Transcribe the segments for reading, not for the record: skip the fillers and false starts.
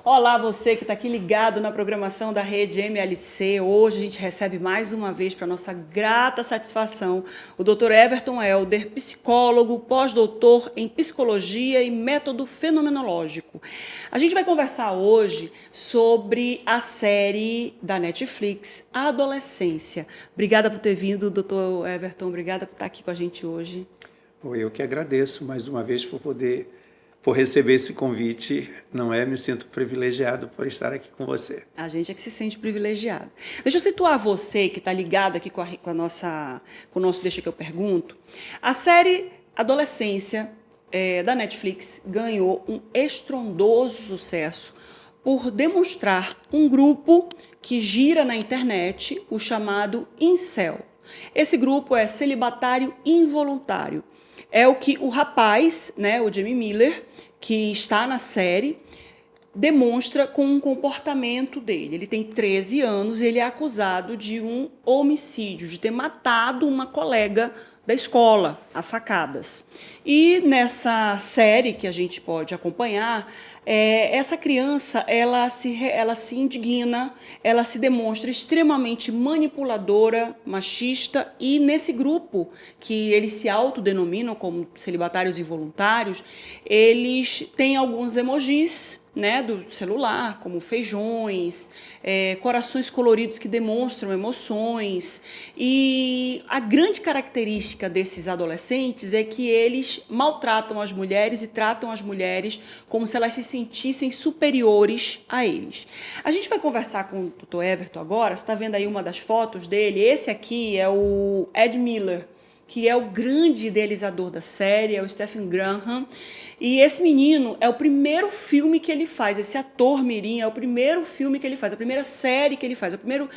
Olá, você que está aqui ligado na programação da Rede MLC. Hoje a gente recebe mais uma vez, para nossa grata satisfação, o Dr. Everton Helder, psicólogo, pós-doutor em psicologia e método fenomenológico. A gente vai conversar hoje sobre a série da Netflix, A Adolescência. Obrigada por ter vindo, Dr. Everton. Obrigada por estar aqui com a gente hoje. Eu que agradeço mais uma vez por receber esse convite, me sinto privilegiado por estar aqui com você. A gente é que se sente privilegiado. Deixa eu situar você que está ligado aqui com o nosso Deixa que eu pergunto. A série Adolescência da Netflix ganhou um estrondoso sucesso por demonstrar um grupo que gira na internet, o chamado Incel. Esse grupo é celibatário involuntário. É o que o rapaz, o Jamie Miller, que está na série, demonstra com o comportamento dele. Ele tem 13 anos e ele é acusado de um homicídio, de ter matado uma colega da escola, a facadas. E nessa série que a gente pode acompanhar, essa criança ela se indigna, ela se demonstra extremamente manipuladora, machista, e nesse grupo que eles se autodenominam como celibatários involuntários, eles têm alguns emojis do celular, como feijões, corações coloridos que demonstram emoções. E a grande característica desses adolescentes é que eles maltratam as mulheres e tratam as mulheres como se elas se sentissem superiores a eles. A gente vai conversar com o Dr. Everton agora. Você está vendo aí uma das fotos dele. Esse aqui é o Ed Miller, que é o grande idealizador da série, é o Stephen Graham. E esse menino é o primeiro filme que ele faz, esse ator mirim é o primeiro filme que ele faz, a primeira série que ele faz, o primeiro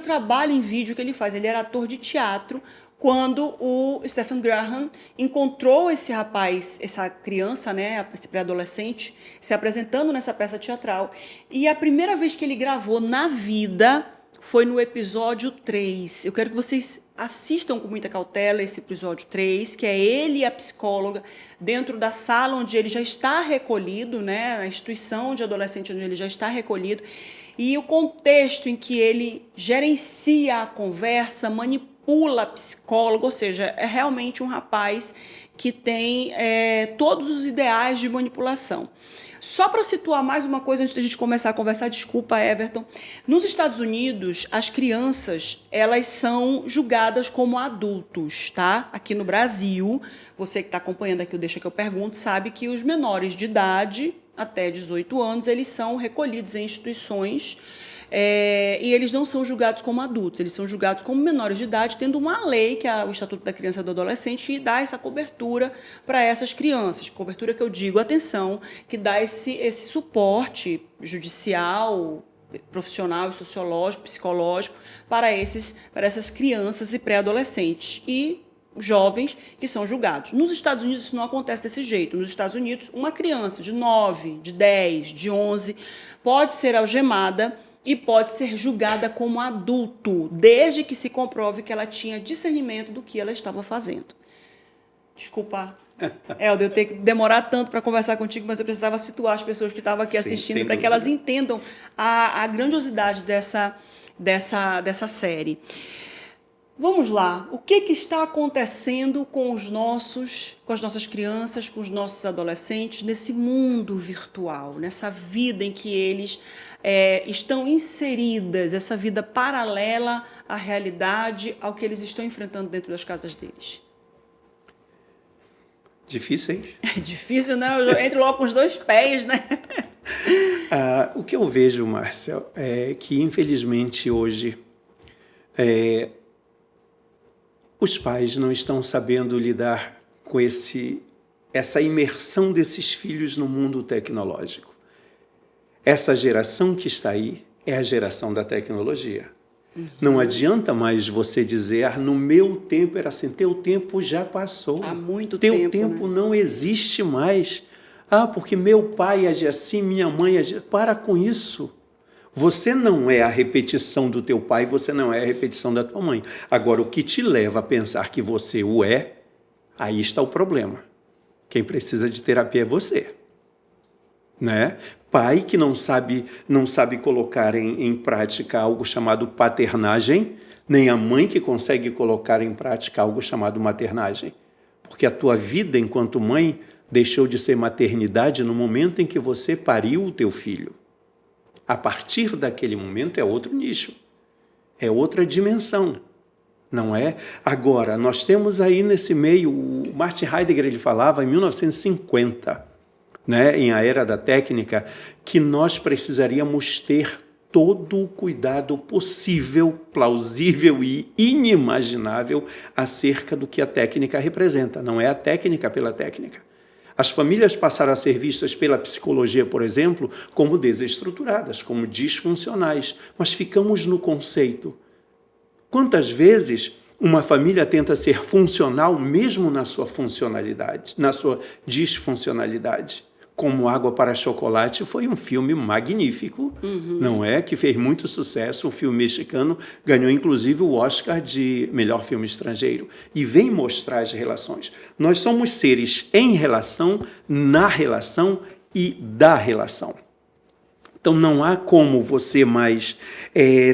trabalho em vídeo que ele faz. Ele era ator de teatro quando o Stephen Graham encontrou esse rapaz, essa criança, esse pré-adolescente, se apresentando nessa peça teatral. E a primeira vez que ele gravou na vida foi no episódio 3. Eu quero que vocês assistam com muita cautela esse episódio 3, que é ele e a psicóloga dentro da sala onde ele já está recolhido, a instituição de adolescente onde ele já está recolhido, e o contexto em que ele gerencia a conversa, manipula a psicóloga, ou seja, é realmente um rapaz que tem todos os ideais de manipulação. Só para situar mais uma coisa antes da gente começar a conversar, desculpa, Everton. Nos Estados Unidos, as crianças, elas são julgadas como adultos, tá? Aqui no Brasil, você que está acompanhando aqui o Deixa que eu pergunto, sabe que os menores de idade, até 18 anos, eles são recolhidos em instituições e eles não são julgados como adultos, eles são julgados como menores de idade, tendo uma lei, que é o Estatuto da Criança e do Adolescente, que dá essa cobertura para essas crianças. Cobertura que eu digo, atenção, que dá esse suporte judicial, profissional e sociológico, psicológico para essas crianças e pré-adolescentes e jovens que são julgados. Nos Estados Unidos isso não acontece desse jeito. Nos Estados Unidos, uma criança de 9, de 10, de 11 pode ser algemada e pode ser julgada como adulto, desde que se comprove que ela tinha discernimento do que ela estava fazendo. Desculpa, Helder, eu tenho que demorar tanto para conversar contigo, mas eu precisava situar as pessoas que estavam aqui assistindo para que elas entendam a grandiosidade dessa série. Vamos lá, o que está acontecendo com as nossas crianças, com os nossos adolescentes nesse mundo virtual, nessa vida em que eles estão inseridas, essa vida paralela à realidade, ao que eles estão enfrentando dentro das casas deles? Difícil, hein? É difícil, né? Eu entro logo com os dois pés, né? O que eu vejo, Márcia, é que, infelizmente, hoje os pais não estão sabendo lidar com essa imersão desses filhos no mundo tecnológico. Essa geração que está aí é a geração da tecnologia. Uhum. Não adianta mais você dizer, no meu tempo era assim, teu tempo já passou. Há muito tempo. Teu tempo não existe mais. Porque meu pai agia assim, minha mãe agia... Para com isso. Você não é a repetição do teu pai, você não é a repetição da tua mãe. Agora, o que te leva a pensar que você o é, aí está o problema. Quem precisa de terapia é você. né? Pai que não sabe colocar em prática algo chamado paternagem, nem a mãe que consegue colocar em prática algo chamado maternagem. Porque a tua vida enquanto mãe deixou de ser maternidade no momento em que você pariu o teu filho. A partir daquele momento é outro nicho, é outra dimensão, não é? Agora, nós temos aí nesse meio, o Martin Heidegger ele falava em 1950, né, em A Era da Técnica, que nós precisaríamos ter todo o cuidado possível, plausível e inimaginável acerca do que a técnica representa. Não é a técnica pela técnica. As famílias passaram a ser vistas pela psicologia, por exemplo, como desestruturadas, como disfuncionais, mas ficamos no conceito. Quantas vezes uma família tenta ser funcional mesmo na sua funcionalidade, na sua disfuncionalidade? Como Água para Chocolate foi um filme magnífico, não é? Que fez muito sucesso, um filme mexicano, ganhou inclusive o Oscar de melhor filme estrangeiro. E vem mostrar as relações. Nós somos seres em relação, na relação e da relação. Então não há como você mais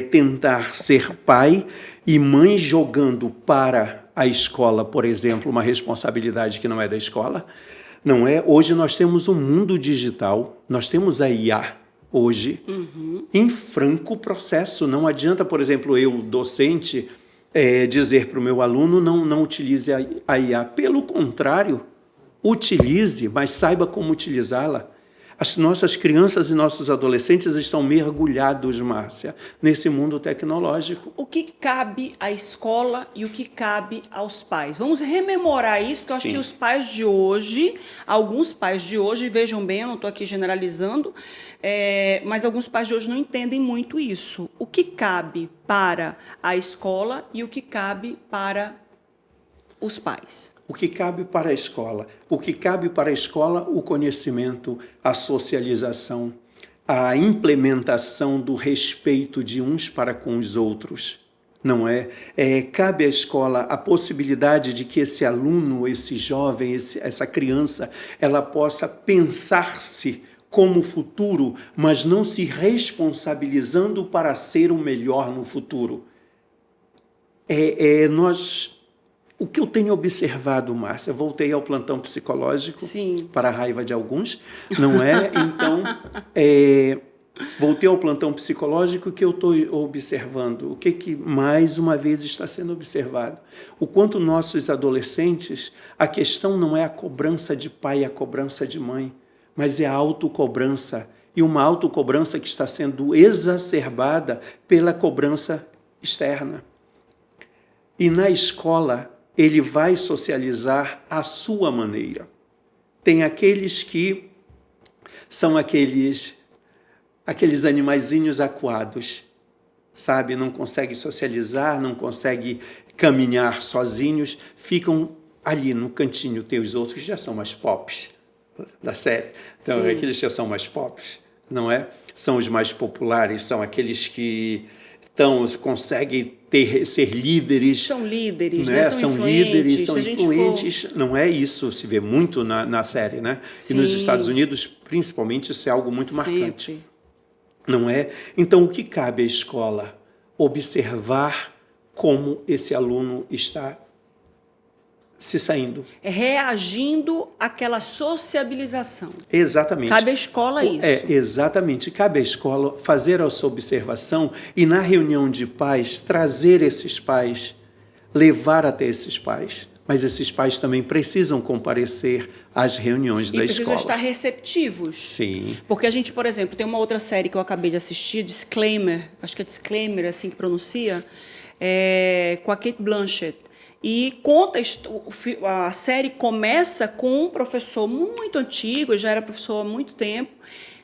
tentar ser pai e mãe jogando para a escola, por exemplo, uma responsabilidade que não é da escola. Não é? Hoje nós temos um mundo digital, nós temos a IA hoje em franco processo. Não adianta, por exemplo, eu, docente, dizer para o meu aluno não utilize a IA. Pelo contrário, utilize, mas saiba como utilizá-la. As nossas crianças e nossos adolescentes estão mergulhados, Márcia, nesse mundo tecnológico. O que cabe à escola e o que cabe aos pais? Vamos rememorar isso, porque eu acho que os pais de hoje, alguns pais de hoje, vejam bem, eu não estou aqui generalizando, mas alguns pais de hoje não entendem muito isso. O que cabe para a escola e o que cabe para os pais? O que cabe para a escola? O que cabe para a escola, o conhecimento, a socialização, a implementação do respeito de uns para com os outros, não é? Cabe à escola a possibilidade de que esse aluno, esse jovem, essa criança, ela possa pensar-se como futuro, mas não se responsabilizando para ser o melhor no futuro. O que eu tenho observado, Márcia, voltei ao plantão psicológico, para a raiva de alguns, não é? Então, voltei ao plantão psicológico que eu estou observando. O que mais uma vez está sendo observado? O quanto nossos adolescentes, a questão não é a cobrança de pai e a cobrança de mãe, mas é a autocobrança, e uma autocobrança que está sendo exacerbada pela cobrança externa. E na escola, ele vai socializar à sua maneira. Tem aqueles que são aqueles animaizinhos acuados, sabe? Não conseguem socializar, não conseguem caminhar sozinhos, ficam ali no cantinho. Tem os outros que já são mais pops da série. Então, aqueles que já são mais pops, não é? São os mais populares, são aqueles que conseguem ser líderes. São líderes, né? São líderes, são influentes. Não é isso, se vê muito na série, né? E nos Estados Unidos, principalmente, isso é algo muito marcante. Não é? Então, o que cabe à escola? Observar como esse aluno está se saindo. Reagindo àquela sociabilização. Exatamente. Cabe à escola isso. Exatamente. Cabe à escola fazer essa observação e, na reunião de pais, trazer esses pais, levar até esses pais. Mas esses pais também precisam comparecer às reuniões da escola. E precisam estar receptivos. Sim. Porque a gente, por exemplo, tem uma outra série que eu acabei de assistir, Disclaimer, acho que é Disclaimer, assim que pronuncia, com a Cate Blanchett. E conta, a série começa com um professor muito antigo, já era professor há muito tempo,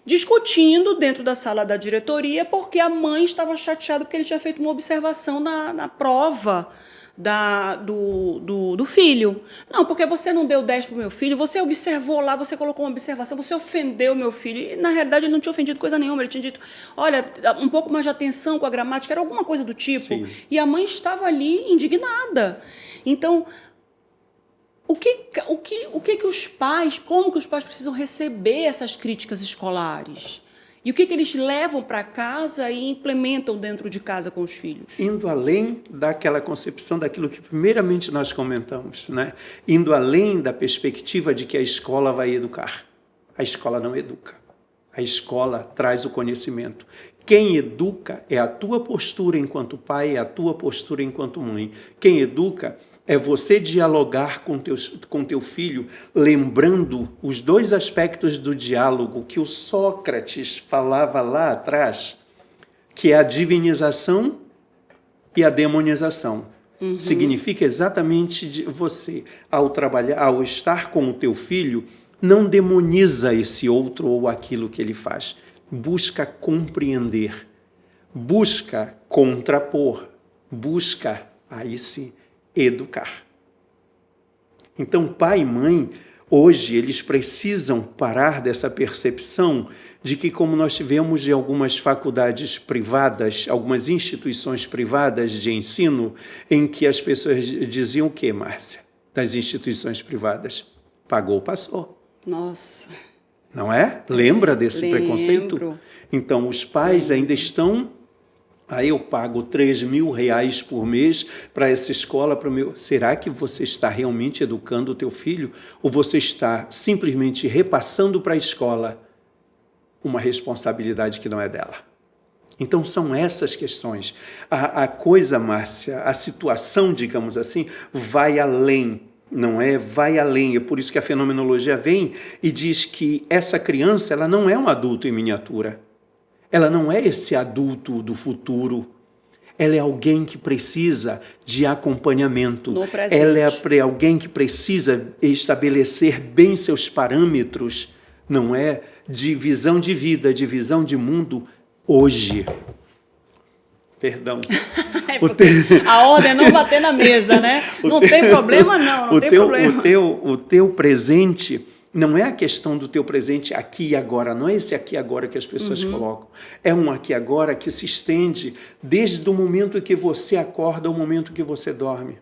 discutindo dentro da sala da diretoria porque a mãe estava chateada porque ele tinha feito uma observação na prova do filho. Não, porque você não deu 10 para o meu filho, você observou lá, você colocou uma observação, você ofendeu o meu filho. E, na realidade, ele não tinha ofendido coisa nenhuma, ele tinha dito, olha, um pouco mais de atenção com a gramática, era alguma coisa do tipo. Sim. E a mãe estava ali indignada. Então, que os pais, como que os pais precisam receber essas críticas escolares? E o que eles levam para casa e implementam dentro de casa com os filhos? Indo além daquela concepção daquilo que primeiramente nós comentamos, né? Indo além da perspectiva de que a escola vai educar. A escola não educa. A escola traz o conhecimento. Quem educa é a tua postura enquanto pai, é a tua postura enquanto mãe. Quem educa é você dialogar com teu filho, lembrando os dois aspectos do diálogo que o Sócrates falava lá atrás, que é a divinização e a demonização. Significa exatamente você, ao trabalhar, ao estar com o teu filho, não demoniza esse outro ou aquilo que ele faz. Busca compreender, busca contrapor, busca, aí sim, educar. Então, pai e mãe, hoje, eles precisam parar dessa percepção de que, como nós tivemos de algumas faculdades privadas, algumas instituições privadas de ensino, em que as pessoas diziam o quê, Márcia? Das instituições privadas? Pagou, passou. Nossa. Não é? Lembra desse Lembro. preconceito? Então, os pais ainda estão... Aí eu pago R$3.000 por mês para essa escola, para o meu... Será que você está realmente educando o teu filho? Ou você está simplesmente repassando para a escola uma responsabilidade que não é dela? Então, são essas questões. A coisa, Márcia, a situação, digamos assim, vai além, não é? Vai além. É por isso que a fenomenologia vem e diz que essa criança ela não é um adulto em miniatura. Ela não é esse adulto do futuro. Ela é alguém que precisa de acompanhamento. No presente. Ela é alguém que precisa estabelecer bem seus parâmetros, não é? De visão de vida, de visão de mundo hoje. Perdão. A ordem é não bater na mesa, né? Não tem problema, não tem problema. O teu presente não é a questão do teu presente aqui e agora, não é esse aqui e agora que as pessoas colocam. É um aqui e agora que se estende desde o momento que você acorda ao momento que você dorme.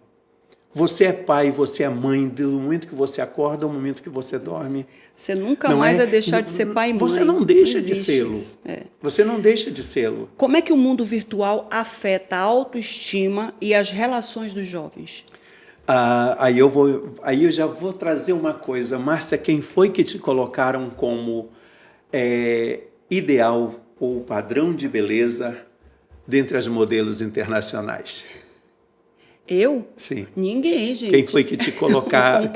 Você é pai, você é mãe, do momento que você acorda ao momento que você dorme. Você nunca mais vai deixar de ser pai e mãe. Você não deixa de sê-lo. Você não deixa de sê-lo. Como é que o mundo virtual afeta a autoestima e as relações dos jovens? Aí eu já vou trazer uma coisa. Márcia, quem foi que te colocaram como ideal ou padrão de beleza dentre as modelos internacionais? Eu? Sim. Ninguém, gente. Quem foi que te colocaram? Um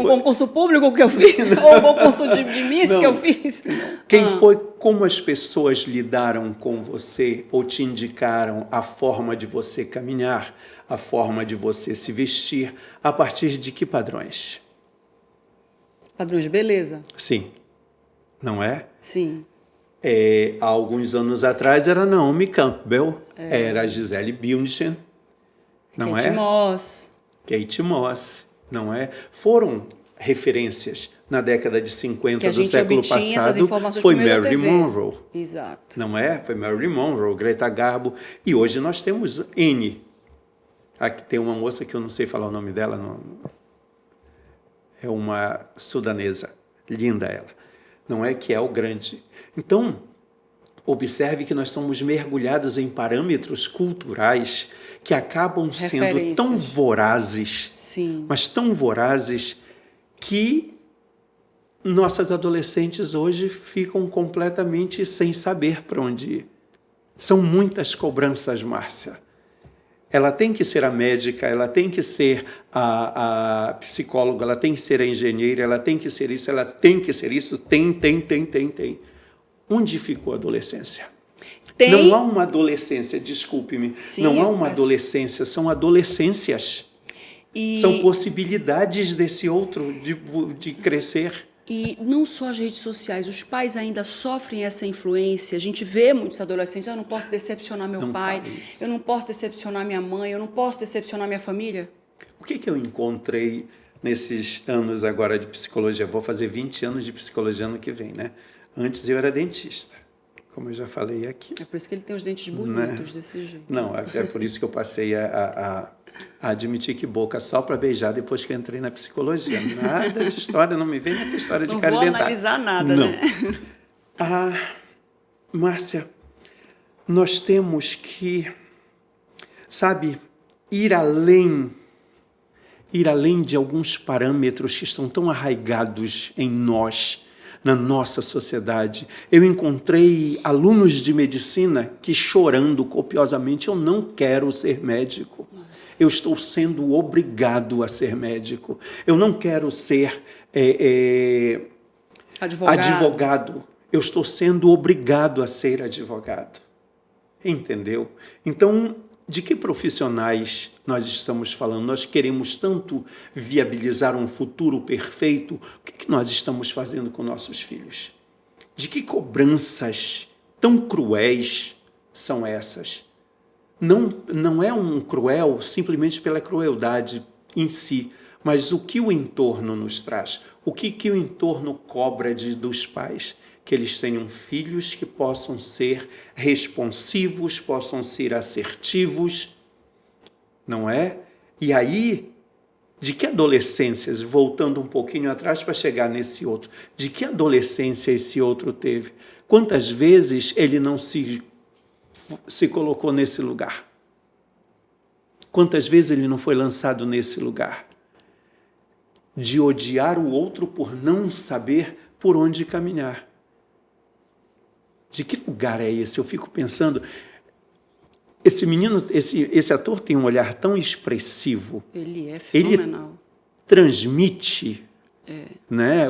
concurso público que eu fiz? Ou um concurso de Miss que eu fiz? Quem foi, como as pessoas lidaram com você ou te indicaram a forma de você caminhar, a forma de você se vestir, a partir de que padrões? Padrões de beleza? Sim. Não é? Sim. Há alguns anos atrás era Naomi Campbell, era Gisele Bündchen, não Kate é? Moss. Kate Moss, não é? Foram referências na década de 50 que a do gente século obtinha essas passado. informações Foi por meio da Marilyn TV. Monroe, Exato. não é? Foi Marilyn Monroe, Greta Garbo. E hoje nós temos N. Aqui tem uma moça que eu não sei falar o nome dela, não. É uma sudanesa, linda ela. Não é que é o grande. Então, observe que nós somos mergulhados em parâmetros culturais que acabam sendo tão vorazes, sim, mas tão vorazes, que nossas adolescentes hoje ficam completamente sem saber para onde ir. São muitas cobranças, Márcia. Ela tem que ser a médica, ela tem que ser a psicóloga, ela tem que ser a engenheira, ela tem que ser isso, ela tem que ser isso, tem. Onde ficou a adolescência? Não há uma adolescência, desculpe-me, não há uma adolescência, são adolescências. São possibilidades desse outro de crescer. E não só as redes sociais, os pais ainda sofrem essa influência. A gente vê muitos adolescentes, eu não posso decepcionar meu pai, eu não posso decepcionar minha mãe, eu não posso decepcionar minha família. O que eu encontrei nesses anos agora de psicologia? Vou fazer 20 anos de psicologia ano que vem, né? Antes eu era dentista, como eu já falei aqui. É por isso que ele tem os dentes bonitos, desse jeito. Não, é por isso que eu passei a Admiti que boca só para beijar depois que eu entrei na psicologia. Nada de história, não me vem com história de cárie dentária. Não vou analisar nada, não. né? Márcia, nós temos que, sabe, ir além de alguns parâmetros que estão tão arraigados em nós, na nossa sociedade. Eu encontrei alunos de medicina que, chorando copiosamente, eu não quero ser médico. Nossa. Eu estou sendo obrigado a ser médico. Eu não quero ser advogado. Eu estou sendo obrigado a ser advogado. Entendeu? Então, de que profissionais nós estamos falando? Nós queremos tanto viabilizar um futuro perfeito. O que nós estamos fazendo com nossos filhos? De que cobranças tão cruéis são essas? Não é um cruel simplesmente pela crueldade em si, mas o que o entorno nos traz? O que o entorno cobra dos pais? Que eles tenham filhos que possam ser responsivos, possam ser assertivos, não é? E aí, de que adolescências, voltando um pouquinho atrás para chegar nesse outro, de que adolescência esse outro teve? Quantas vezes ele não se colocou nesse lugar? Quantas vezes ele não foi lançado nesse lugar? De odiar o outro por não saber por onde caminhar. De que lugar é esse? Eu fico pensando, esse menino, esse ator tem um olhar tão expressivo. Ele é fenomenal. Ele transmite, né?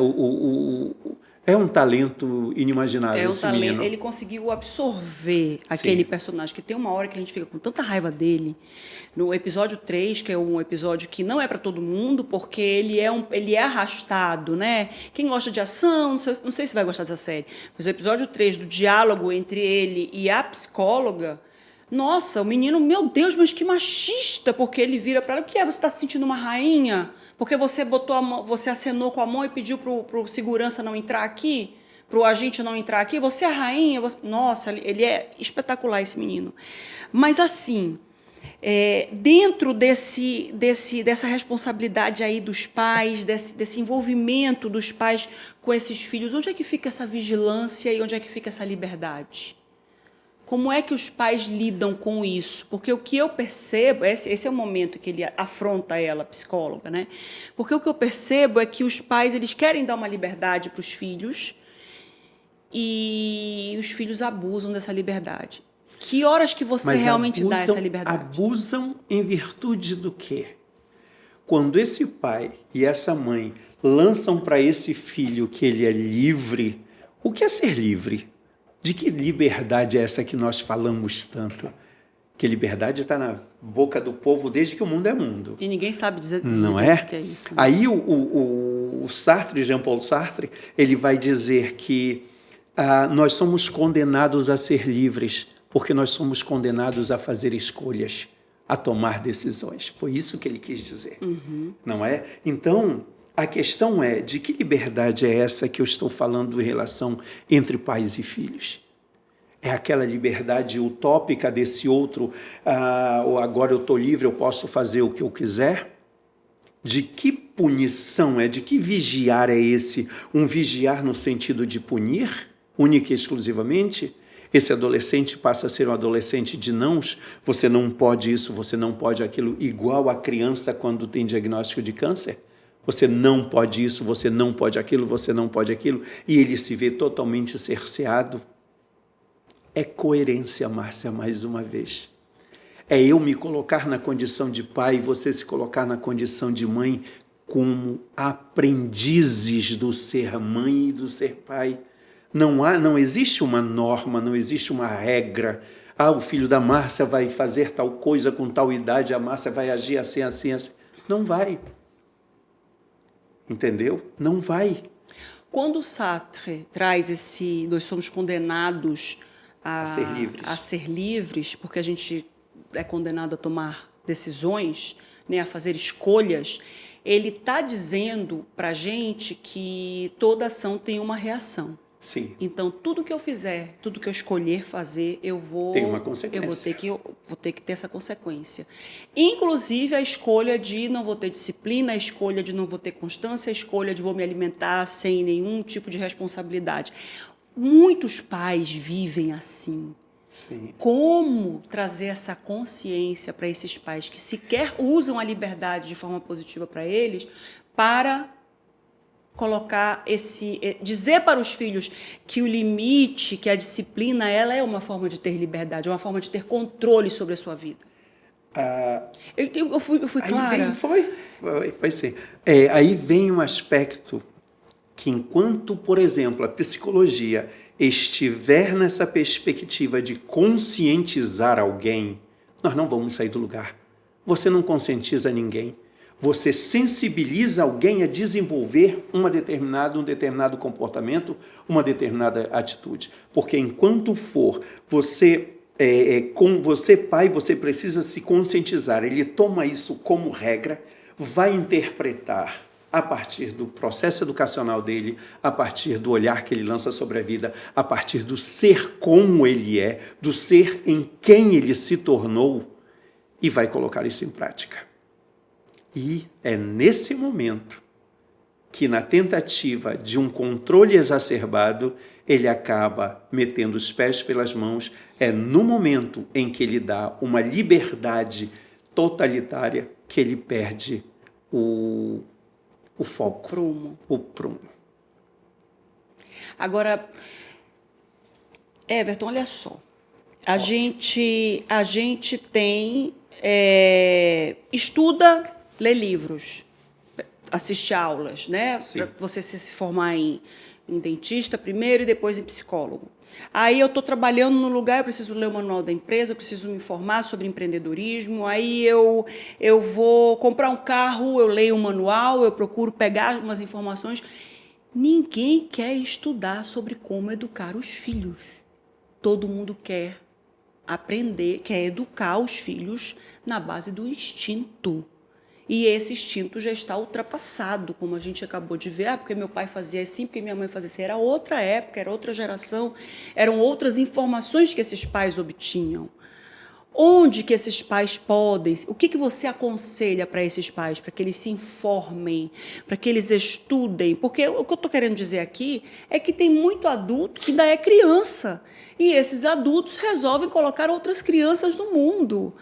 É um talento inimaginável esse menino. Ele conseguiu absorver aquele personagem, que tem uma hora que a gente fica com tanta raiva dele. No episódio 3, que é um episódio que não é para todo mundo, porque ele é arrastado, né? Quem gosta de ação, não sei se vai gostar dessa série, mas o episódio 3, do diálogo entre ele e a psicóloga, nossa, o menino, meu Deus, mas que machista, porque ele vira para ela, o que é? Você está se sentindo uma rainha? Porque você botou a mão, você acenou com a mão e pediu pro segurança não entrar aqui, pro agente não entrar aqui, você é a rainha? Nossa, ele é espetacular, esse menino. Mas assim, dentro dessa responsabilidade aí dos pais, desse envolvimento dos pais com esses filhos, onde é que fica essa vigilância e onde é que fica essa liberdade? Como é que os pais lidam com isso? Porque o que eu percebo, esse é o momento que ele afronta ela, a psicóloga, né? Porque o que eu percebo é que os pais, eles querem dar uma liberdade para os filhos e os filhos abusam dessa liberdade. Que horas que você realmente dá essa liberdade? Abusam em virtude do quê? Quando esse pai e essa mãe lançam para esse filho que ele é livre, o que é ser livre? De que liberdade é essa que nós falamos tanto? Que liberdade está na boca do povo desde que o mundo é mundo. E ninguém sabe dizer não é? O que é isso. Né? Aí o Sartre, Jean-Paul Sartre, ele vai dizer que nós somos condenados a ser livres, porque nós somos condenados a fazer escolhas, a tomar decisões. Foi isso que ele quis dizer, não é? Então, a questão é, de que liberdade é essa que eu estou falando em relação entre pais e filhos? É aquela liberdade utópica desse outro, ou agora eu estou livre, eu posso fazer o que eu quiser? De que punição é? De que vigiar é esse? Um vigiar no sentido de punir, única e exclusivamente? Esse adolescente passa a ser um adolescente de nãos, você não pode isso, você não pode aquilo, igual a criança quando tem diagnóstico de câncer? Você não pode isso, você não pode aquilo, você não pode aquilo, e ele se vê totalmente cerceado. É coerência, Márcia, mais uma vez. É eu me colocar na condição de pai e você se colocar na condição de mãe como aprendizes do ser mãe e do ser pai. Não existe uma norma, não existe uma regra. O filho da Márcia vai fazer tal coisa com tal idade, a Márcia vai agir assim, assim, assim. Não vai. Entendeu? Não vai. Quando o Sartre traz nós somos condenados a ser livres, porque a gente é condenado a tomar decisões, né, a fazer escolhas, ele está dizendo para a gente que toda ação tem uma reação. Sim. Então, tudo que eu fizer, tudo que eu escolher fazer, Tem uma consequência. Eu vou ter que ter essa consequência. Inclusive a escolha de não vou ter disciplina, a escolha de não vou ter constância, a escolha de vou me alimentar sem nenhum tipo de responsabilidade. Muitos pais vivem assim. Sim. Como trazer essa consciência para esses pais que sequer usam a liberdade de forma positiva para eles, para colocar dizer para os filhos que o limite, que a disciplina, ela é uma forma de ter liberdade, é uma forma de ter controle sobre a sua vida. Eu fui clara? Foi sim. Aí vem um aspecto que, enquanto, por exemplo, a psicologia estiver nessa perspectiva de conscientizar alguém, nós não vamos sair do lugar. Você não conscientiza ninguém. Você sensibiliza alguém a desenvolver um determinado comportamento, uma determinada atitude. Porque enquanto for com você, pai, você precisa se conscientizar. Ele toma isso como regra, vai interpretar a partir do processo educacional dele, a partir do olhar que ele lança sobre a vida, a partir do ser como ele é, do ser em quem ele se tornou, e vai colocar isso em prática. E é nesse momento que, na tentativa de um controle exacerbado, ele acaba metendo os pés pelas mãos. É no momento em que ele dá uma liberdade totalitária que ele perde o foco, o prumo. Agora, Everton, olha só. A gente tem... estuda, lê livros, assiste aulas, né? Para você se formar em dentista primeiro e depois em psicólogo. Aí eu estou trabalhando no lugar, eu preciso ler o manual da empresa, eu preciso me informar sobre empreendedorismo, aí eu vou comprar um carro, eu leio o manual, eu procuro pegar umas informações. Ninguém quer estudar sobre como educar os filhos. Todo mundo quer aprender, quer educar os filhos na base do instinto. E esse instinto já está ultrapassado, como a gente acabou de ver. Porque meu pai fazia assim, porque minha mãe fazia assim. Era outra época, era outra geração, eram outras informações que esses pais obtinham. Onde que esses pais podem... O que você aconselha para esses pais? Para que eles se informem, para que eles estudem? Porque o que eu estou querendo dizer aqui é que tem muito adulto que ainda é criança. E esses adultos resolvem colocar outras crianças no mundo.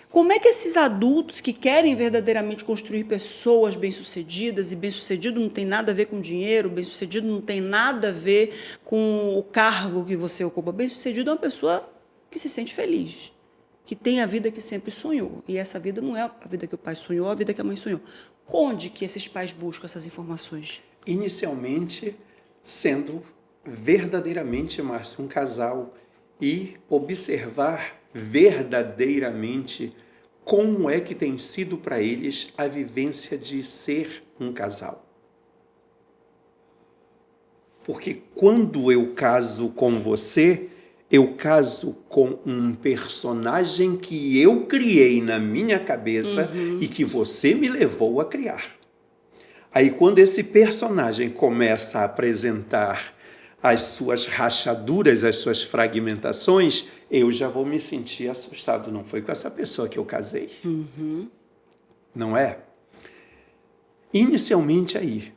Como é que esses adultos que querem verdadeiramente construir pessoas bem-sucedidas, e bem-sucedido não tem nada a ver com dinheiro, bem-sucedido não tem nada a ver com o cargo que você ocupa, bem-sucedido é uma pessoa que se sente feliz, que tem a vida que sempre sonhou. E essa vida não é a vida que o pai sonhou, a vida que a mãe sonhou. Onde que esses pais buscam essas informações? Inicialmente, sendo verdadeiramente, Márcio, um casal e observar verdadeiramente como é que tem sido para eles a vivência de ser um casal. Porque quando eu caso com você, eu caso com um personagem que eu criei na minha cabeça e que você me levou a criar. Aí, quando esse personagem começa a apresentar as suas rachaduras, as suas fragmentações, eu já vou me sentir assustado. Não foi com essa pessoa que eu casei. Não é? Inicialmente aí.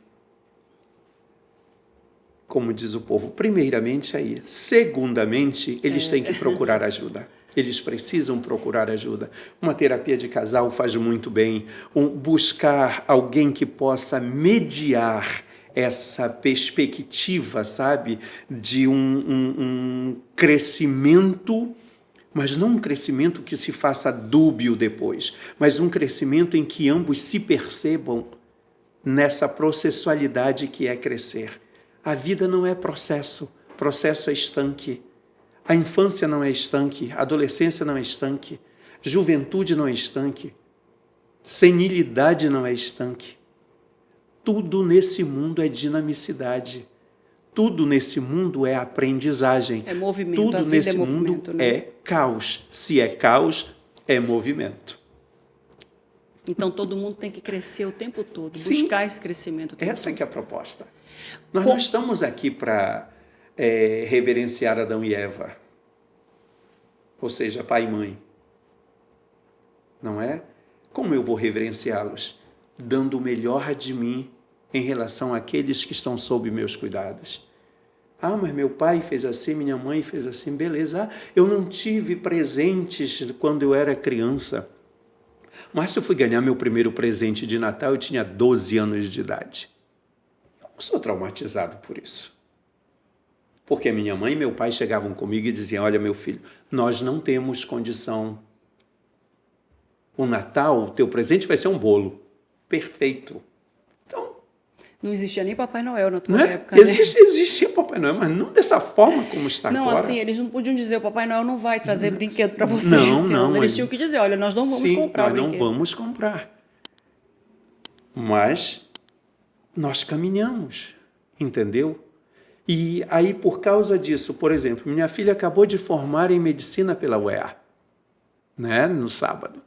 Como diz o povo, primeiramente aí. Segundamente, eles têm que procurar ajuda. Eles precisam procurar ajuda. Uma terapia de casal faz muito bem. Buscar alguém que possa mediar essa perspectiva, sabe, de um crescimento, mas não um crescimento que se faça dúbio depois, mas um crescimento em que ambos se percebam nessa processualidade que é crescer. A vida não é processo, processo é estanque. A infância não é estanque, a adolescência não é estanque, juventude não é estanque, senilidade não é estanque. Tudo nesse mundo é dinamicidade. Tudo nesse mundo é aprendizagem. É movimento. Tudo nesse mundo é caos. Se é caos, é movimento. Então todo mundo tem que crescer o tempo todo, Sim, buscar esse crescimento o tempo todo. Essa que é a proposta. Nós não estamos aqui para reverenciar Adão e Eva, ou seja, pai e mãe. Não é? Como eu vou reverenciá-los? Dando o melhor de mim em relação àqueles que estão sob meus cuidados. Ah, mas meu pai fez assim, minha mãe fez assim, beleza. Ah, eu não tive presentes quando eu era criança. Mas se eu fui ganhar meu primeiro presente de Natal, eu tinha 12 anos de idade. Eu não sou traumatizado por isso. Porque minha mãe e meu pai chegavam comigo e diziam, olha, meu filho, nós não temos condição. O Natal, o teu presente vai ser um bolo. Perfeito. Então, não existia nem Papai Noel na tua né? época, né? Existia Papai Noel, mas não dessa forma como está não, agora. Não, assim, eles não podiam dizer, o Papai Noel não vai trazer brinquedo para você não, esse não, ano. Eles tinham que dizer, olha, nós não vamos comprar o brinquedo. Nós não vamos comprar. Mas nós caminhamos, entendeu? E aí, por causa disso, por exemplo, minha filha acabou de formar em medicina pela UEA, né, no sábado.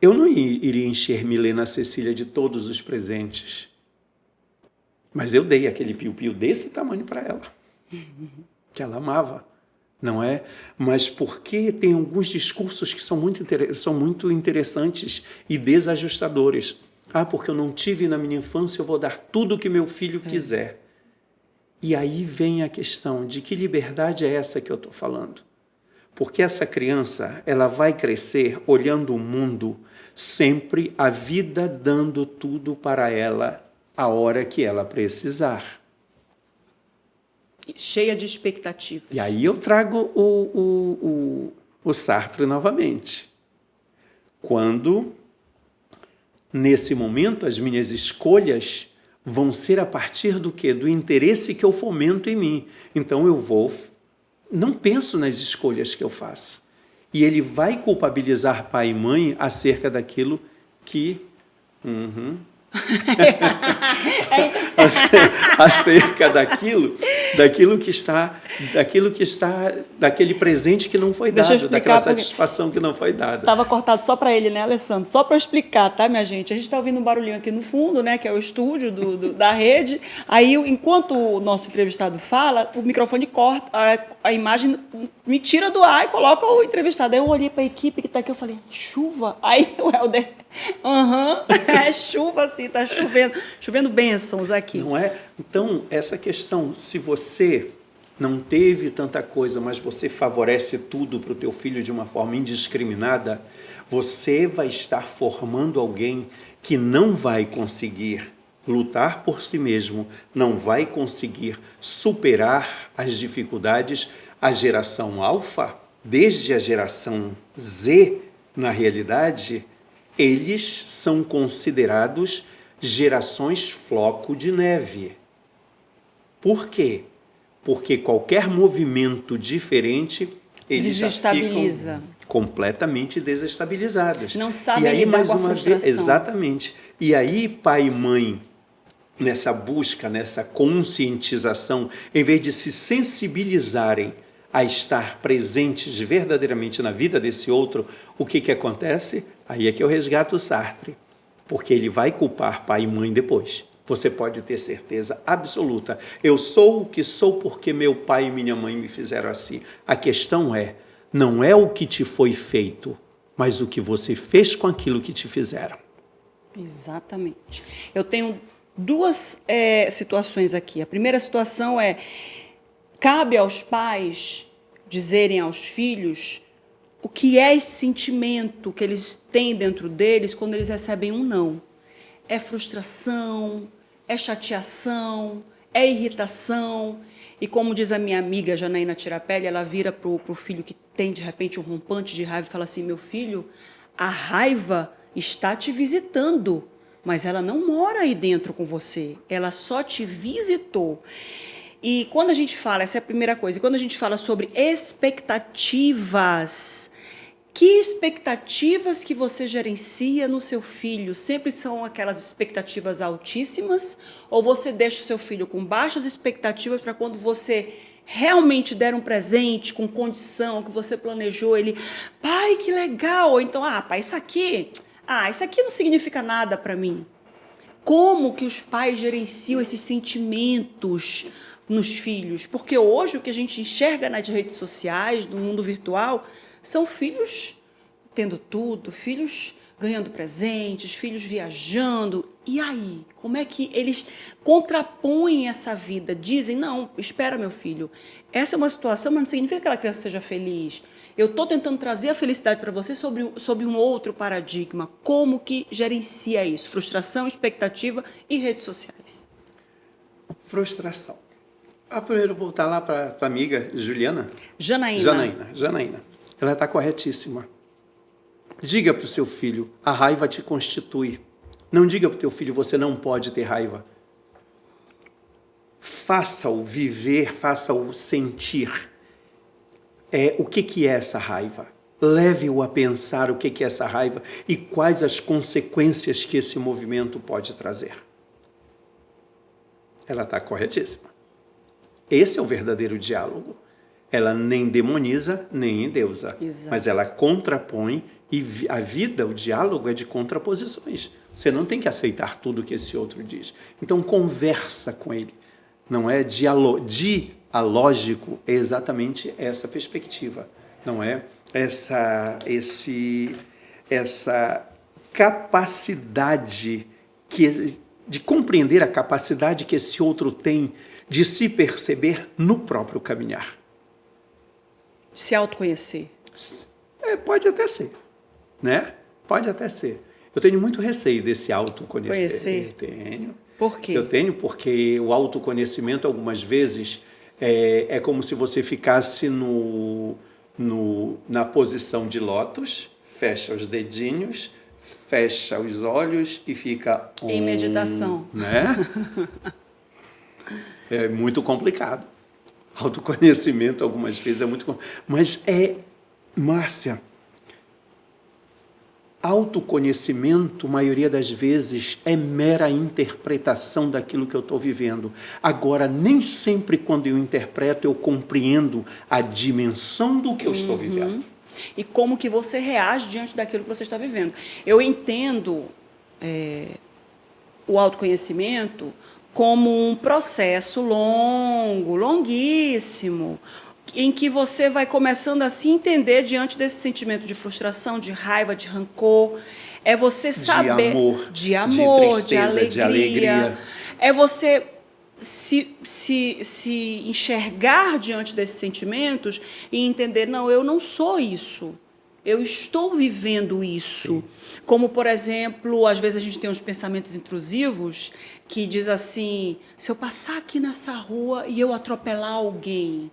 Eu não iria encher Milena Cecília de todos os presentes, mas eu dei aquele piu-piu desse tamanho para ela, que ela amava, não é? Mas porque tem alguns discursos que são muito interessantes e desajustadores. Ah, porque eu não tive na minha infância, eu vou dar tudo o que meu filho quiser. E aí vem a questão de que liberdade é essa que eu estou falando? Porque essa criança, ela vai crescer olhando o mundo, sempre a vida dando tudo para ela a hora que ela precisar. Cheia de expectativas. E aí eu trago o Sartre novamente. Quando, nesse momento, as minhas escolhas vão ser a partir do quê? Do interesse que eu fomento em mim. Então eu não penso nas escolhas que eu faço. E ele vai culpabilizar pai e mãe acerca daquilo que... acerca daquele presente que não foi dado, daquela satisfação que não foi dada. Estava cortado só para ele, né, Alessandro? Só para explicar, tá, minha gente? A gente está ouvindo um barulhinho aqui no fundo, né, que é o estúdio da rede. Aí, enquanto o nosso entrevistado fala, o microfone corta, a imagem me tira do ar e coloca o entrevistado. Aí eu olhei para a equipe que está aqui, eu falei, chuva? Aí o Helder, é chuva sim, está chovendo bênçãos aqui. Não é? Então, essa questão, se você não teve tanta coisa, mas você favorece tudo para o teu filho de uma forma indiscriminada, você vai estar formando alguém que não vai conseguir lutar por si mesmo, não vai conseguir superar as dificuldades. A geração alfa, desde a geração Z, na realidade, eles são considerados gerações floco de neve. Por quê? Porque qualquer movimento diferente, eles já ficam completamente desestabilizados. Não sabem lidar com a frustração. Exatamente. E aí, pai e mãe, nessa busca, nessa conscientização, em vez de se sensibilizarem a estar presentes verdadeiramente na vida desse outro, o que acontece? Aí é que eu resgato o Sartre, porque ele vai culpar pai e mãe depois. Você pode ter certeza absoluta. Eu sou o que sou porque meu pai e minha mãe me fizeram assim. A questão não é o que te foi feito, mas o que você fez com aquilo que te fizeram. Exatamente. Eu tenho duas situações aqui. A primeira situação cabe aos pais dizerem aos filhos o que é esse sentimento que eles têm dentro deles quando eles recebem um não. É frustração, é chateação, é irritação. E como diz a minha amiga Janaína Tirapelli, ela vira para o filho que tem, de repente, um rompante de raiva e fala assim, meu filho, a raiva está te visitando, mas ela não mora aí dentro com você, ela só te visitou. E quando a gente fala, essa é a primeira coisa, e quando a gente fala sobre expectativas, que expectativas que você gerencia no seu filho? Sempre são aquelas expectativas altíssimas? Ou você deixa o seu filho com baixas expectativas para quando você realmente der um presente com condição, que você planejou, ele, pai, que legal! Ou então, pai, isso aqui não significa nada para mim. Como que os pais gerenciam esses sentimentos nos filhos? Porque hoje o que a gente enxerga nas redes sociais, no mundo virtual, são filhos tendo tudo, filhos ganhando presentes, filhos viajando. E aí, como é que eles contrapõem essa vida? Dizem, não, espera, meu filho, essa é uma situação, mas não significa que aquela criança seja feliz. Eu estou tentando trazer a felicidade para você sobre um outro paradigma. Como que gerencia isso? Frustração, expectativa e redes sociais. Frustração. Primeiro voltar lá para a tua amiga Juliana. Janaína. Ela está corretíssima. Diga para o seu filho, a raiva te constitui. Não diga para o teu filho, você não pode ter raiva. Faça-o viver, faça-o sentir. O que é essa raiva? Leve-o a pensar o que é essa raiva e quais as consequências que esse movimento pode trazer. Ela está corretíssima. Esse é o verdadeiro diálogo. Ela nem demoniza, nem endeusa. Exato. Mas ela contrapõe e a vida, o diálogo é de contraposições. Você não tem que aceitar tudo que esse outro diz. Então conversa com ele. Não é dialógico, é exatamente essa perspectiva. Não é essa capacidade de compreender a capacidade que esse outro tem de se perceber no próprio caminhar. Se autoconhecer. Pode até ser, né? Pode até ser. Eu tenho muito receio desse autoconhecer. Eu tenho. Por quê? Eu tenho porque o autoconhecimento, algumas vezes, é como se você ficasse na posição de lótus, fecha os dedinhos, fecha os olhos e fica... em meditação. Né? É muito complicado. Autoconhecimento, algumas vezes, é muito complicado. Mas Márcia, autoconhecimento, maioria das vezes, é mera interpretação daquilo que eu estou vivendo. Agora, nem sempre quando eu interpreto, eu compreendo a dimensão do que eu estou vivendo. E como que você reage diante daquilo que você está vivendo. Eu entendo o autoconhecimento como um processo longo, longuíssimo, em que você vai começando a se entender diante desse sentimento de frustração, de raiva, de rancor. É você saber... de amor, de tristeza, de alegria. É você se enxergar diante desses sentimentos e entender, não, eu não sou isso. Eu estou vivendo isso. Sim. Como, por exemplo, às vezes a gente tem uns pensamentos intrusivos que diz assim, se eu passar aqui nessa rua e eu atropelar alguém,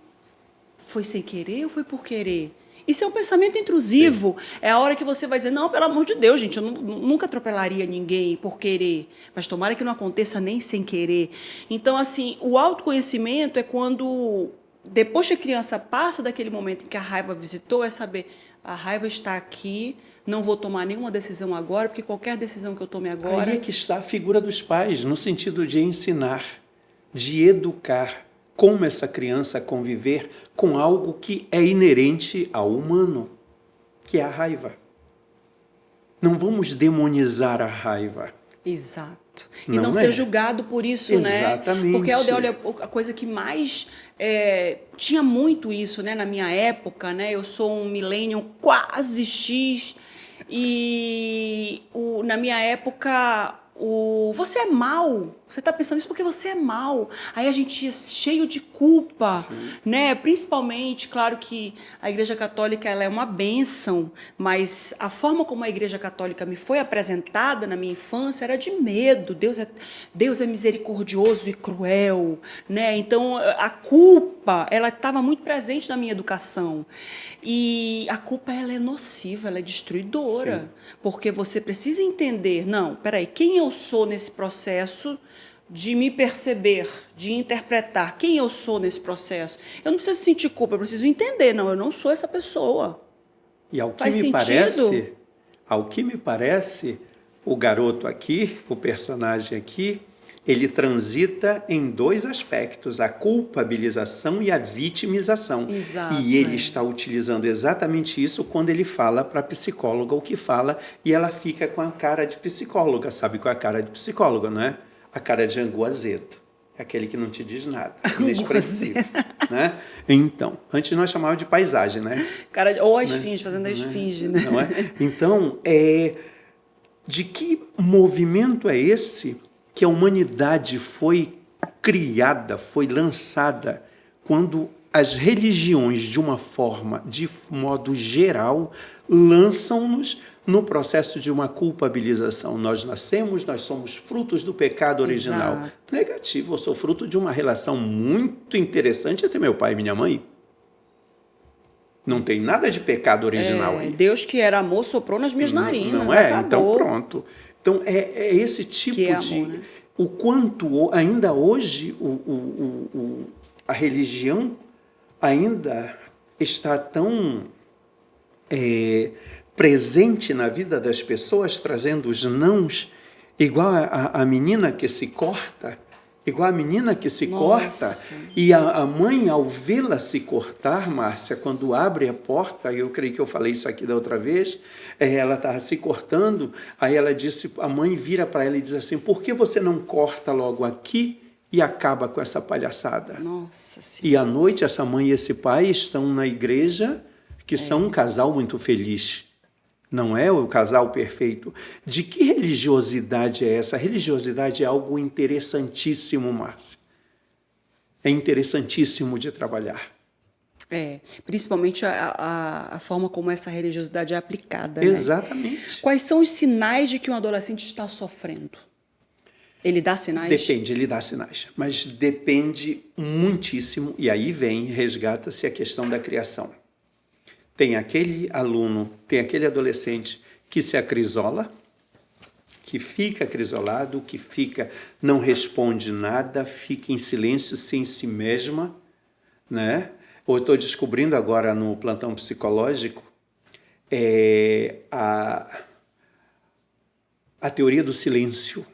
foi sem querer ou foi por querer? Isso é um pensamento intrusivo. Sim. É a hora que você vai dizer, não, pelo amor de Deus, gente, eu nunca atropelaria ninguém por querer, mas tomara que não aconteça nem sem querer. Então, assim, o autoconhecimento é quando, depois que a criança passa daquele momento em que a raiva visitou, é saber, a raiva está aqui, não vou tomar nenhuma decisão agora, porque qualquer decisão que eu tome agora... Aí é que está a figura dos pais, no sentido de ensinar, de educar, como essa criança conviver com algo que é inerente ao humano, que é a raiva. Não vamos demonizar a raiva. Exato. E não ser julgado por isso, exatamente, né? Porque olha, a coisa que mais... tinha muito isso, né, na minha época, né? Eu sou um millennial quase X e na minha época... você é mau, você está pensando isso porque você é mau. Aí a gente é cheio de culpa, né? Principalmente, claro que a Igreja Católica ela é uma bênção, mas a forma como a Igreja Católica me foi apresentada na minha infância era de medo. Deus é misericordioso e cruel, né? Então a culpa ela estava muito presente na minha educação e a culpa ela é nociva, ela é destruidora. Sim. Porque você precisa entender, não, peraí, quem eu sou nesse processo de me perceber, de interpretar quem eu sou nesse processo. Eu não preciso sentir culpa, eu preciso entender, não, eu não sou essa pessoa. E ao que me parece, o garoto aqui, o personagem aqui, ele transita em dois aspectos, a culpabilização e a vitimização. Exato, e ele está utilizando exatamente isso quando ele fala para a psicóloga o que fala, e ela fica com a cara de psicóloga. Sabe qual é a cara de psicóloga, não é? A cara de angu azedo. É aquele que não te diz nada, inexpressivo. Né? Então, antes nós chamávamos de paisagem, né? Ou a esfinge, fazendo a esfinge, né? Não é? Então, de que movimento é esse que a humanidade foi criada, foi lançada, quando as religiões, de modo geral, lançam-nos no processo de uma culpabilização? Nós nascemos, nós somos frutos do pecado original. Exato. Negativo, eu sou fruto de uma relação muito interessante entre meu pai e minha mãe. Não tem nada de pecado original aí. Deus que era amor soprou nas minhas narinas. Não é? Acabou. Então, pronto. Então, é esse tipo Que é de... amor, né? O quanto, ainda hoje, a religião ainda está tão presente na vida das pessoas, trazendo os nãos, igual a menina que se corta, e a mãe, ao vê-la se cortar, Márcia, quando abre a porta, eu creio que eu falei isso aqui da outra vez, ela estava se cortando, aí ela disse, a mãe vira para ela e diz assim, por que você não corta logo aqui e acaba com essa palhaçada? Nossa Senhora. E à noite essa mãe e esse pai estão na igreja, que são um casal muito feliz. Não é o casal perfeito. De que religiosidade é essa? A religiosidade é algo interessantíssimo, Márcia. É interessantíssimo de trabalhar. Principalmente a forma como essa religiosidade é aplicada. Exatamente. Né? Quais são os sinais de que um adolescente está sofrendo? Ele dá sinais? Depende, ele dá sinais. Mas depende muitíssimo, e aí resgata-se a questão da criação. Tem aquele aluno, tem aquele adolescente que se acrisola, que fica acrisolado, que não responde nada, fica em silêncio, sem si mesma, né? Eu estou descobrindo agora no plantão psicológico a teoria do silêncio,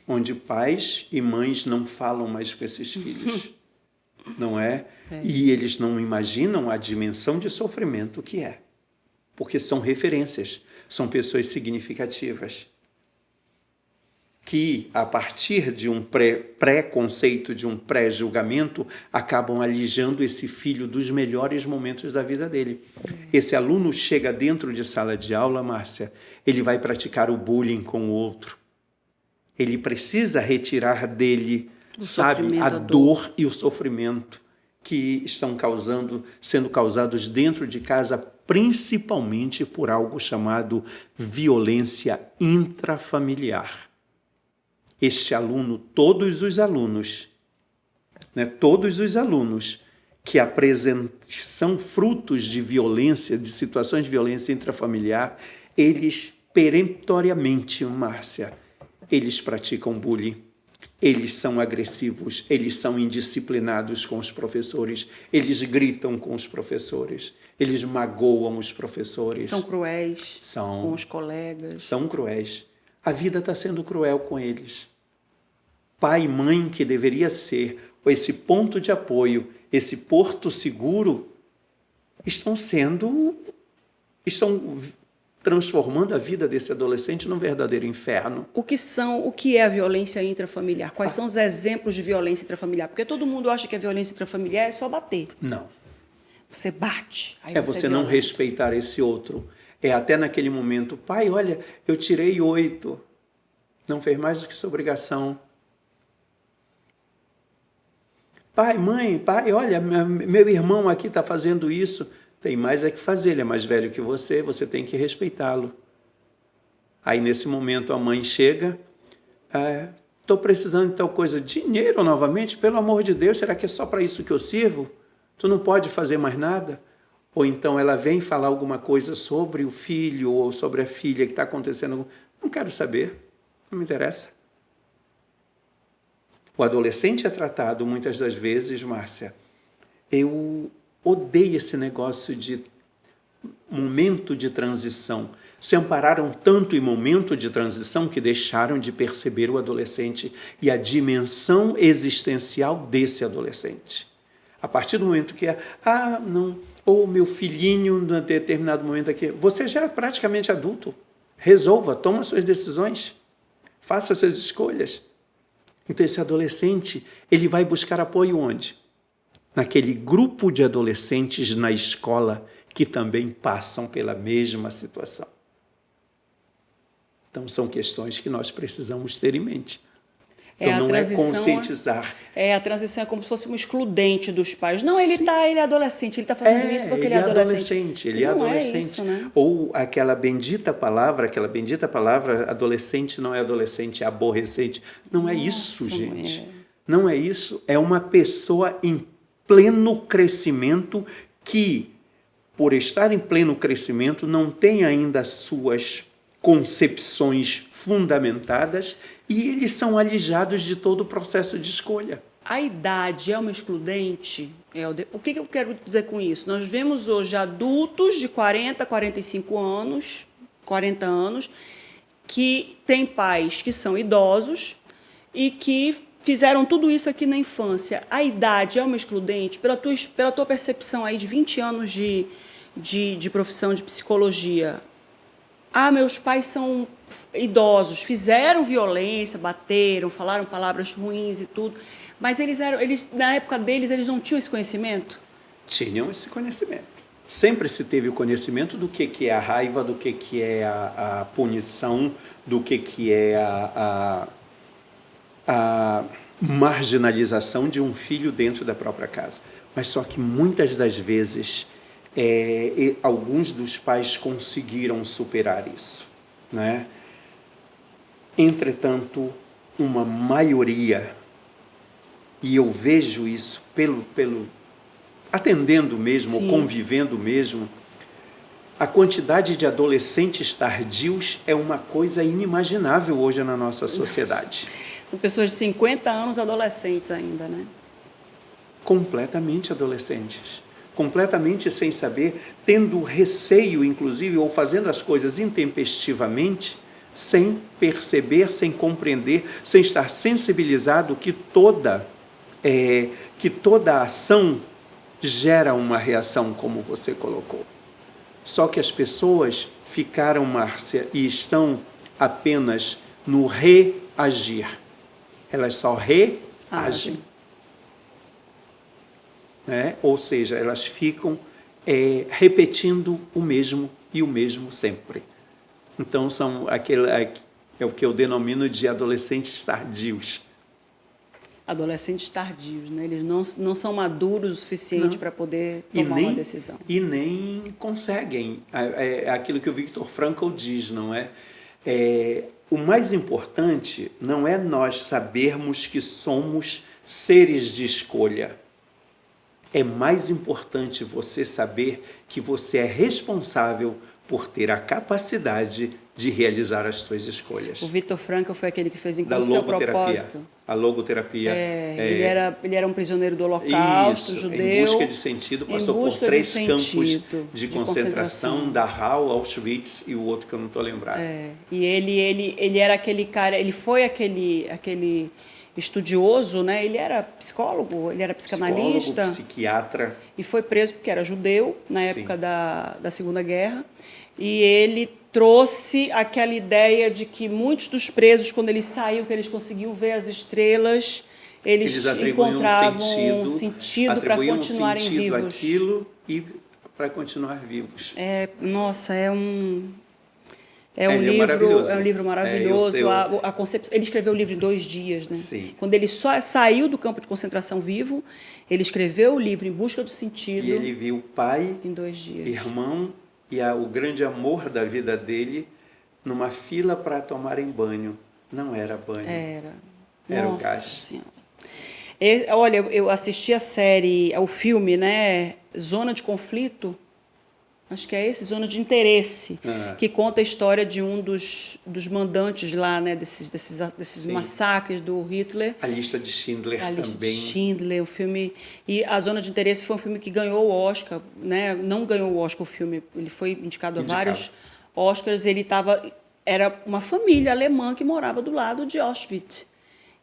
onde pais e mães não falam mais com esses filhos, não é? E eles não imaginam a dimensão de sofrimento que é, porque são referências, são pessoas significativas, que a partir de um pré-conceito, de um pré-julgamento, acabam alijando esse filho dos melhores momentos da vida dele. Esse aluno chega dentro de sala de aula, Márcia, ele vai praticar o bullying com o outro. Ele precisa retirar dele, a dor e o sofrimento que estão sendo causados dentro de casa, principalmente por algo chamado violência intrafamiliar. Este aluno, todos os alunos que são frutos de violência, de situações de violência intrafamiliar, eles peremptoriamente, Márcia, eles praticam bullying. Eles são agressivos, eles são indisciplinados com os professores, eles gritam com os professores, eles magoam os professores. São cruéis com os colegas. São cruéis. A vida está sendo cruel com eles. Pai e mãe, que deveria ser esse ponto de apoio, esse porto seguro, estão transformando a vida desse adolescente num verdadeiro inferno. O que é a violência intrafamiliar? Quais são os exemplos de violência intrafamiliar? Porque todo mundo acha que a violência intrafamiliar é só bater. Não. Você bate. Aí você não respeitar esse outro. Até naquele momento, pai, olha, eu tirei 8. Não fez mais do que sua obrigação. Pai, mãe, olha, meu irmão aqui está fazendo isso. Tem mais que fazer, ele é mais velho que você tem que respeitá-lo. Aí, nesse momento, a mãe chega, estou precisando de tal coisa, dinheiro novamente, pelo amor de Deus, será que é só para isso que eu sirvo? Tu não pode fazer mais nada? Ou então ela vem falar alguma coisa sobre o filho ou sobre a filha que está acontecendo. Não quero saber, não me interessa. O adolescente é tratado muitas das vezes, Márcia, eu odeio esse negócio de momento de transição. se ampararam tanto em momento de transição que deixaram de perceber o adolescente e a dimensão existencial desse adolescente. A partir do momento que não, ou meu filhinho, em determinado momento aqui, você já é praticamente adulto. Resolva, toma suas decisões, faça suas escolhas. Então, esse adolescente, ele vai buscar apoio onde? Naquele grupo de adolescentes na escola que também passam pela mesma situação. Então, são questões que nós precisamos ter em mente. Então, não é conscientizar. A transição é como se fosse um excludente dos pais. Não, ele é adolescente, ele está fazendo isso porque ele é adolescente. Ele é adolescente. É isso, né? Ou aquela bendita palavra, adolescente não é adolescente, é aborrecente. Não é isso, gente. Não é isso. É uma pessoa em pleno crescimento que, por estar em pleno crescimento, não tem ainda suas concepções fundamentadas e eles são alijados de todo o processo de escolha. A idade é uma excludente, Helder? O que eu quero dizer com isso? Nós vemos hoje adultos de 40, 45 anos, 40 anos, que têm pais que são idosos e que fizeram tudo isso aqui na infância. A idade é uma excludente? Pela tua percepção aí de 20 anos de profissão de psicologia, meus pais são idosos, fizeram violência, bateram, falaram palavras ruins e tudo, mas eles na época deles, eles não tinham esse conhecimento? Tinham esse conhecimento. Sempre se teve o conhecimento do que é a raiva, do que é a punição, do que é a marginalização de um filho dentro da própria casa. Mas só que muitas das vezes alguns dos pais conseguiram superar isso, né? Entretanto, uma maioria, e eu vejo isso pelo atendendo mesmo, ou convivendo mesmo, a quantidade de adolescentes tardios é uma coisa inimaginável hoje na nossa sociedade. São pessoas de 50 anos adolescentes ainda, né? Completamente adolescentes. Completamente sem saber, tendo receio, inclusive, ou fazendo as coisas intempestivamente, sem perceber, sem compreender, sem estar sensibilizado que toda ação gera uma reação, como você colocou. Só que as pessoas ficaram, Márcia, e estão apenas no reagir. Elas só reagem. Ou seja, elas ficam repetindo o mesmo e o mesmo sempre. Então, é o que eu denomino de adolescentes tardios. Adolescentes tardios, né? Eles não são maduros o suficiente para poder tomar uma decisão. E nem conseguem. É aquilo que o Viktor Frankl diz, não é? O mais importante não é nós sabermos que somos seres de escolha. É mais importante você saber que você é responsável por ter a capacidade de realizar as suas escolhas. O Viktor Frankl foi aquele que fez Encontro Seu Propósito. A logoterapia. Ele era um prisioneiro do Holocausto, judeu. Em busca de sentido, passou por 3 campos de concentração, Dachau, Auschwitz e o outro que eu não estou lembrado. E ele era aquele cara, ele foi aquele estudioso, né? Ele era psicólogo, ele era psicanalista. Psiquiatra. E foi preso porque era judeu, na época da Segunda Guerra. E ele trouxe aquela ideia de que muitos dos presos, quando eles saíam, que eles conseguiam ver as estrelas, eles encontravam um sentido para continuarem vivos. Aquilo e para continuar vivos. Nossa, é um livro maravilhoso. A concepção, ele escreveu o livro em 2 dias, né? Sim. Quando ele só saiu do campo de concentração vivo, ele escreveu o livro Em Busca do Sentido. E ele viu o pai, em 2 dias. Irmão e o grande amor da vida dele numa fila para tomarem banho. Não era banho. Era o gás. Senhora. Olha, eu assisti o filme, né? Zona de Conflito. Acho que é esse, Zona de Interesse, que conta a história de um dos mandantes lá, né, desses massacres do Hitler. A Lista de Schindler também. A Lista de Schindler, o filme. E a Zona de Interesse foi um filme que ganhou o Oscar, né? Não ganhou o Oscar o filme, ele foi indicado a Oscars, era uma família alemã que morava do lado de Auschwitz.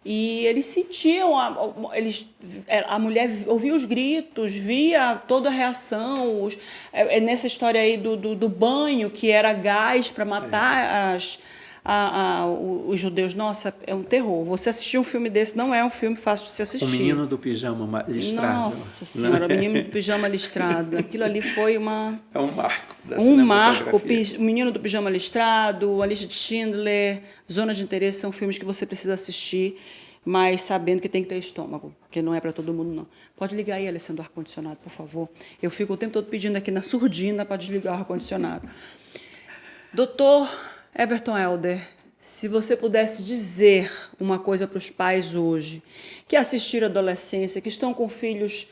E eles sentiam, a mulher ouvia os gritos, via toda a reação, nessa história aí do banho, que era gás para matar os judeus. Nossa, é um terror. Você assistir um filme desse não é um filme fácil de se assistir. O Menino do Pijama Listrado. Nossa Senhora, o Menino do Pijama Listrado. Aquilo ali foi uma... É um marco da cinematografia. O Menino do Pijama Listrado, A Lista de Schindler, Zona de Interesse, são filmes que você precisa assistir, mas sabendo que tem que ter estômago, porque não é para todo mundo, não. Pode ligar aí, Alessandro, o ar-condicionado, por favor. Eu fico o tempo todo pedindo aqui na surdina para desligar o ar-condicionado. Doutor Everton Helder, se você pudesse dizer uma coisa para os pais hoje, que assistiram a adolescência, que estão com filhos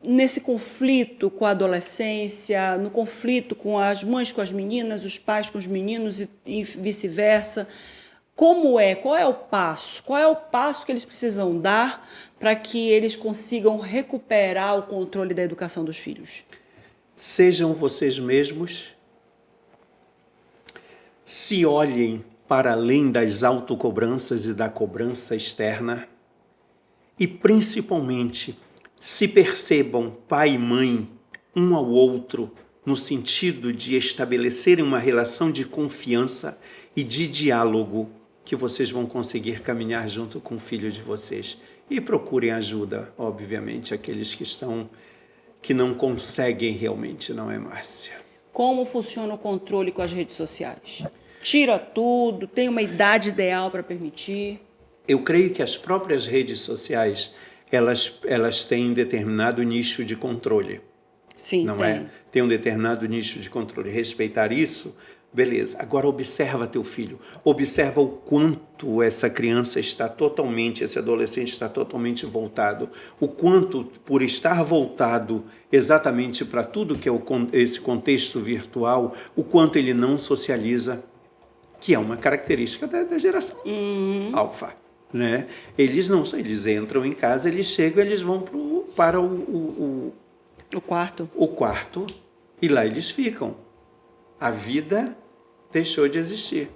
nesse conflito com a adolescência, no conflito com as mães com as meninas, os pais com os meninos e vice-versa, qual é o passo? Qual é o passo que eles precisam dar para que eles consigam recuperar o controle da educação dos filhos? Sejam vocês mesmos. Se olhem para além das autocobranças e da cobrança externa e, principalmente, se percebam pai e mãe um ao outro no sentido de estabelecerem uma relação de confiança e de diálogo que vocês vão conseguir caminhar junto com o filho de vocês. E procurem ajuda, obviamente, aqueles que não conseguem realmente, não é, Márcia? Como funciona o controle com as redes sociais? Tira tudo, tem uma idade ideal para permitir? Eu creio que as próprias redes sociais, elas têm determinado nicho de controle. Sim, não tem. É? Tem um determinado nicho de controle. Respeitar isso, beleza. Agora observa teu filho. Observa o quanto essa criança está totalmente, esse adolescente está totalmente voltado. O quanto, por estar voltado exatamente para tudo que é esse contexto virtual, o quanto ele não socializa, que é uma característica da geração alfa, né? Eles entram em casa, eles chegam, eles vão para o quarto e lá eles ficam. A vida deixou de existir.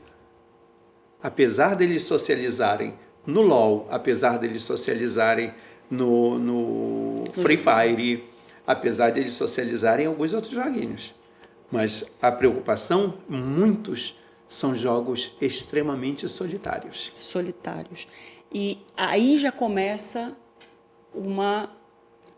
Apesar deles socializarem no LOL, apesar deles socializarem no Free Fire, apesar deles socializarem em alguns outros joguinhos. Mas a preocupação, muitos são jogos extremamente solitários. Solitários. E aí já começa uma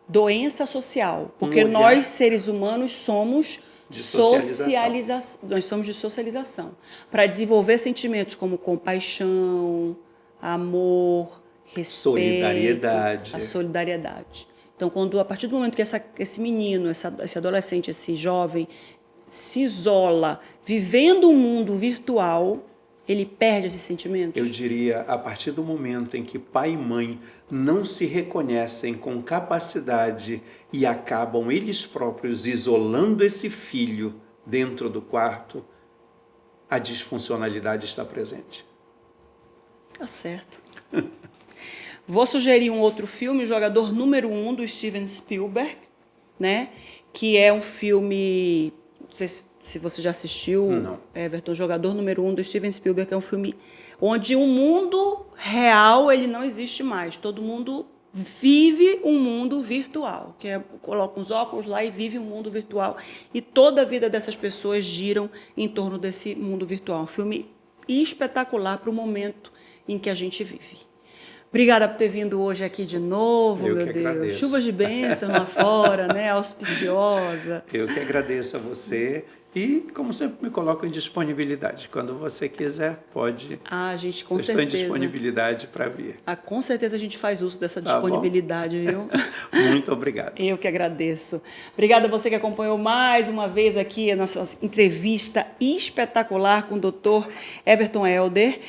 doença social, porque nós, seres humanos, somos nós somos de socialização. Para desenvolver sentimentos como compaixão, amor, respeito, a solidariedade. Então, a partir do momento que esse menino, esse adolescente, esse jovem se isola, vivendo um mundo virtual, ele perde esses sentimentos? Eu diria, a partir do momento em que pai e mãe não se reconhecem com capacidade e acabam eles próprios isolando esse filho dentro do quarto, a disfuncionalidade está presente. Tá certo. Vou sugerir um outro filme, O Jogador Número 1, do Steven Spielberg, né? Que é um filme... Não sei se você já assistiu, não. Everton, Jogador Número 1, do Steven Spielberg, é um filme onde o mundo real ele não existe mais. Todo mundo vive um mundo virtual, coloca os óculos lá e vive um mundo virtual. E toda a vida dessas pessoas giram em torno desse mundo virtual. Um filme espetacular para o momento em que a gente vive. Obrigada por ter vindo hoje aqui de novo, meu Deus. Agradeço. Chuvas de bênção lá fora, né? Auspiciosa. Eu que agradeço a você e, como sempre, me coloco em disponibilidade. Quando você quiser, pode. Gente, com Estou certeza. em disponibilidade para vir. Com certeza a gente faz uso dessa disponibilidade, viu? Muito obrigado. Eu que agradeço. Obrigada a você que acompanhou mais uma vez aqui a nossa entrevista espetacular com o Dr. Everton Helder.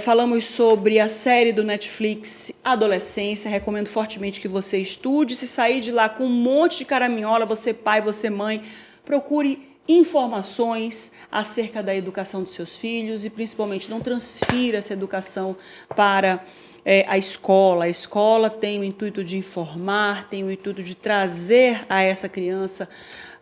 Falamos sobre a série do Netflix Adolescência. Recomendo fortemente que você estude. Se sair de lá com um monte de caraminhola, você pai, você mãe, procure informações acerca da educação dos seus filhos e, principalmente, não transfira essa educação para a escola. A escola tem o intuito de informar, tem o intuito de trazer a essa criança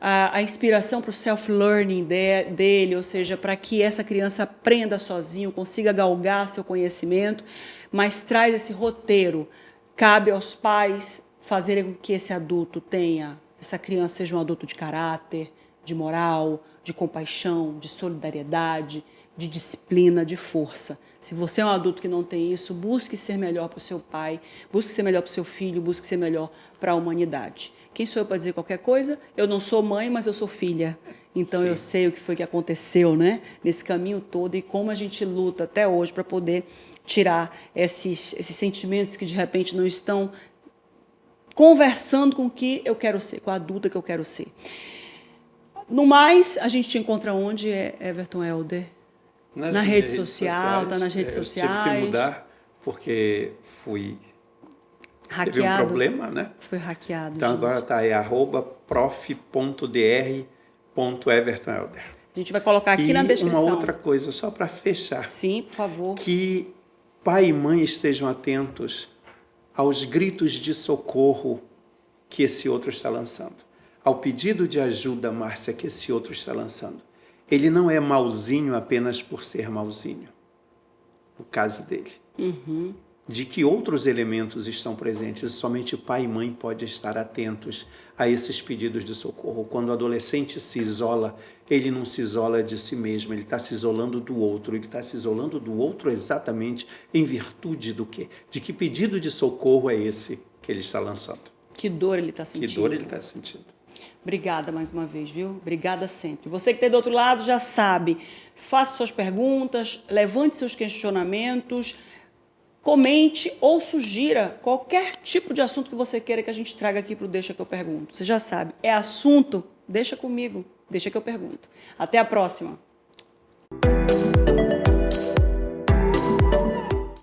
a inspiração para o self-learning dele, ou seja, para que essa criança aprenda sozinho, consiga galgar seu conhecimento, mas traz esse roteiro. Cabe aos pais fazerem com que esse adulto tenha, essa criança seja um adulto de caráter, de moral, de compaixão, de solidariedade, de disciplina, de força. Se você é um adulto que não tem isso, busque ser melhor para o seu pai, busque ser melhor para o seu filho, busque ser melhor para a humanidade. Quem sou eu para dizer qualquer coisa? Eu não sou mãe, mas eu sou filha. Então, eu sei o que foi que aconteceu, né? Nesse caminho todo e como a gente luta até hoje para poder tirar esses sentimentos que, de repente, não estão conversando com o que eu quero ser, com a adulta que eu quero ser. No mais, a gente te encontra onde, Everton Helder? Na rede social, tá nas redes sociais. Tive que mudar porque fui hackeado. Teve um problema, né? Foi hackeado. Então gente. agora está aí @prof.dr.evertonhelder. A gente vai colocar aqui na descrição. E uma outra coisa, só para fechar. Sim, por favor. Que pai e mãe estejam atentos aos gritos de socorro que esse outro está lançando. Ao pedido de ajuda, Márcia, que esse outro está lançando. Ele não é mauzinho apenas por ser mauzinho. O caso dele. Uhum. De que outros elementos estão presentes e somente pai e mãe podem estar atentos a esses pedidos de socorro. Quando o adolescente se isola, ele não se isola de si mesmo, ele está se isolando do outro. Ele está se isolando do outro exatamente em virtude do quê? De que pedido de socorro é esse que ele está lançando? Que dor ele está sentindo. Que dor ele está sentindo. Obrigada mais uma vez, viu? Obrigada sempre. Você que está do outro lado já sabe. Faça suas perguntas, levante seus questionamentos, comente ou sugira qualquer tipo de assunto que você queira que a gente traga aqui para o Deixa que eu pergunto. Você já sabe, é assunto? Deixa comigo, deixa que eu pergunto. Até a próxima.